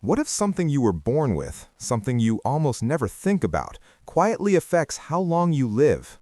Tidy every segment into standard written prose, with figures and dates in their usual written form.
What if something you were born with, something you almost never think about, quietly affects how long you live?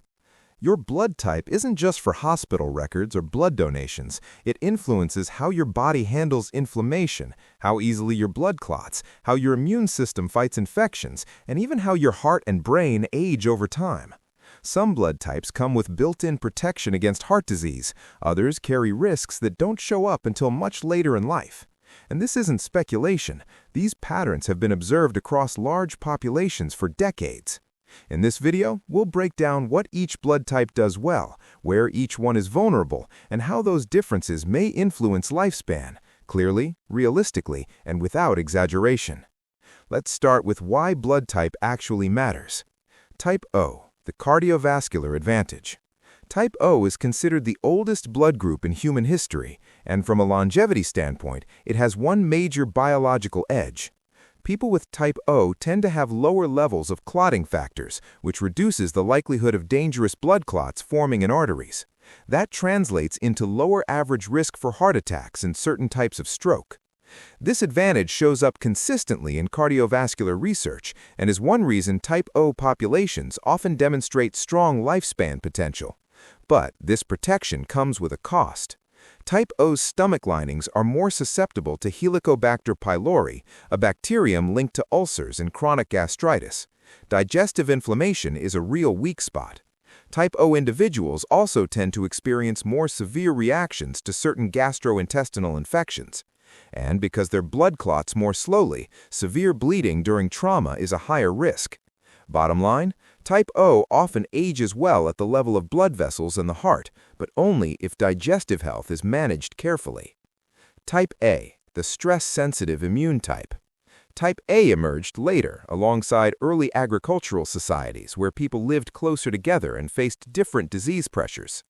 Your blood type isn't just for hospital records or blood donations. It influences how your body handles inflammation, how easily your blood clots, how your immune system fights infections, and even how your heart and brain age over time. Some blood types come with built-in protection against heart disease. Others carry risks that don't show up until much later in life. And this isn't speculation. These patterns have been observed across large populations for decades. In this video, we'll break down what each blood type does well, where each one is vulnerable, and how those differences may influence lifespan, clearly, realistically, and without exaggeration. Let's start with why blood type actually matters. Type O, the cardiovascular advantage. Type O is considered the oldest blood group in human history, and from a longevity standpoint, it has one major biological edge. People with type O tend to have lower levels of clotting factors, which reduces the likelihood of dangerous blood clots forming in arteries. That translates into lower average risk for heart attacks and certain types of stroke. This advantage shows up consistently in cardiovascular research and is one reason type O populations often demonstrate strong lifespan potential. But this protection comes with a cost. Type O's stomach linings are more susceptible to Helicobacter pylori, a bacterium linked to ulcers and chronic gastritis. Digestive inflammation is a real weak spot. Type O individuals also tend to experience more severe reactions to certain gastrointestinal infections. And because their blood clots more slowly, severe bleeding during trauma is a higher risk. Bottom line, type O often ages well at the level of blood vessels in the heart, but only if digestive health is managed carefully. Type A, the stress-sensitive immune type. Type A emerged later alongside early agricultural societies where people lived closer together and faced different disease pressures.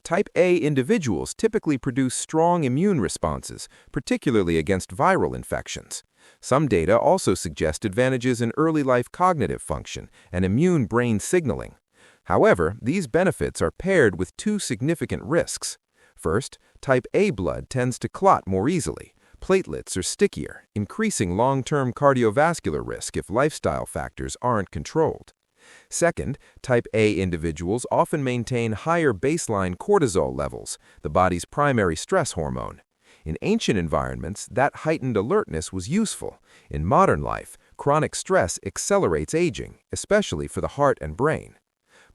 Type A individuals typically produce strong immune responses, particularly against viral infections. Some data also suggest advantages in early life cognitive function and immune brain signaling. However, these benefits are paired with two significant risks. First, type A blood tends to clot more easily. Platelets are stickier, increasing long-term cardiovascular risk if lifestyle factors aren't controlled. Second, type A individuals often maintain higher baseline cortisol levels, the body's primary stress hormone. In ancient environments, that heightened alertness was useful. In modern life, chronic stress accelerates aging, especially for the heart and brain.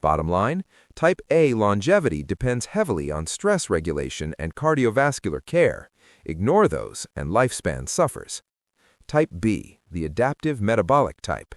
Bottom line, type A longevity depends heavily on stress regulation and cardiovascular care. Ignore those, and lifespan suffers. Type B, the adaptive metabolic type.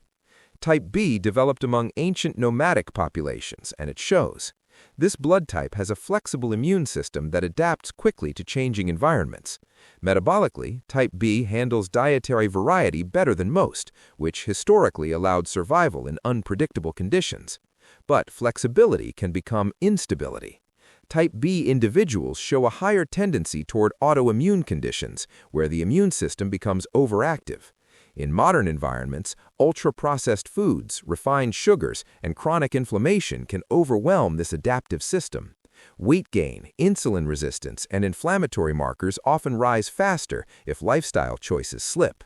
Type B developed among ancient nomadic populations, and it shows. This blood type has a flexible immune system that adapts quickly to changing environments. Metabolically, type B handles dietary variety better than most, which historically allowed survival in unpredictable conditions. But flexibility can become instability. Type B individuals show a higher tendency toward autoimmune conditions, where the immune system becomes overactive. In modern environments, ultra-processed foods, refined sugars, and chronic inflammation can overwhelm this adaptive system. Weight gain, insulin resistance, and inflammatory markers often rise faster if lifestyle choices slip.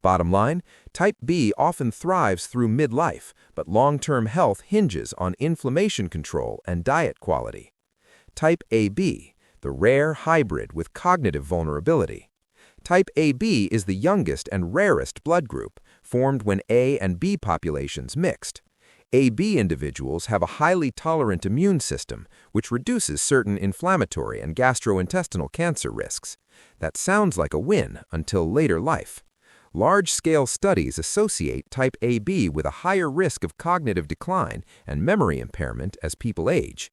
Bottom line, type B often thrives through midlife, but long-term health hinges on inflammation control and diet quality. Type AB, the rare hybrid with cognitive vulnerability. Type AB is the youngest and rarest blood group, formed when A and B populations mixed. AB individuals have a highly tolerant immune system, which reduces certain inflammatory and gastrointestinal cancer risks. That sounds like a win until later life. Large-scale studies associate type AB with a higher risk of cognitive decline and memory impairment as people age.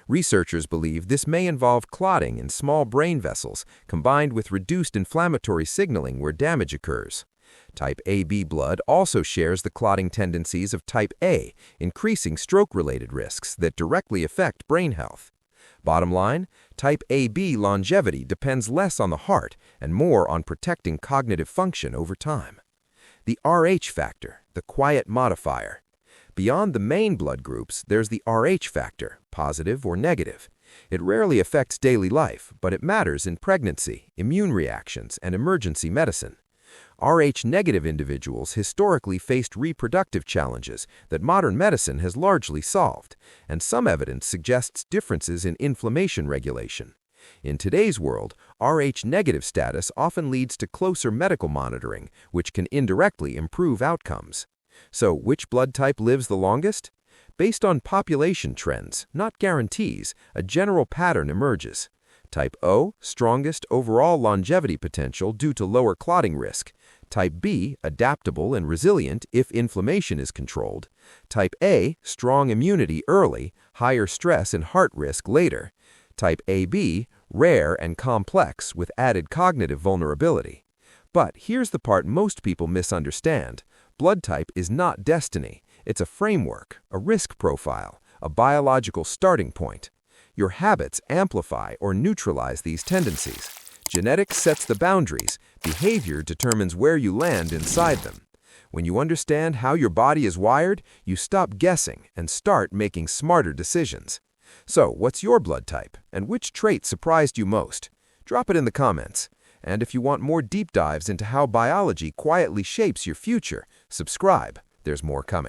Researchers believe this may involve clotting in small brain vessels combined with reduced inflammatory signaling where damage occurs. Type AB blood also shares the clotting tendencies of type A, increasing stroke-related risks that directly affect brain health. Bottom line, type AB longevity depends less on the heart and more on protecting cognitive function over time. The Rh factor, the quiet modifier. Beyond the main blood groups, there's the Rh factor, positive or negative. It rarely affects daily life, but it matters in pregnancy, immune reactions, and emergency medicine. Rh-negative individuals historically faced reproductive challenges that modern medicine has largely solved, and some evidence suggests differences in inflammation regulation. In today's world, Rh-negative status often leads to closer medical monitoring, which can indirectly improve outcomes. So, which blood type lives the longest? Based on population trends, not guarantees, a general pattern emerges. Type O, strongest overall longevity potential due to lower clotting risk. Type B, adaptable and resilient if inflammation is controlled. Type A, strong immunity early, higher stress and heart risk later. Type AB, rare and complex with added cognitive vulnerability. But here's the part most people misunderstand. Blood type is not destiny. It's a framework, a risk profile, a biological starting point. Your habits amplify or neutralize these tendencies. Genetics sets the boundaries. Behavior determines where you land inside them. When you understand how your body is wired, you stop guessing and start making smarter decisions. So, what's your blood type, and which trait surprised you most? Drop it in the comments. And if you want more deep dives into how biology quietly shapes your future, subscribe. There's more coming.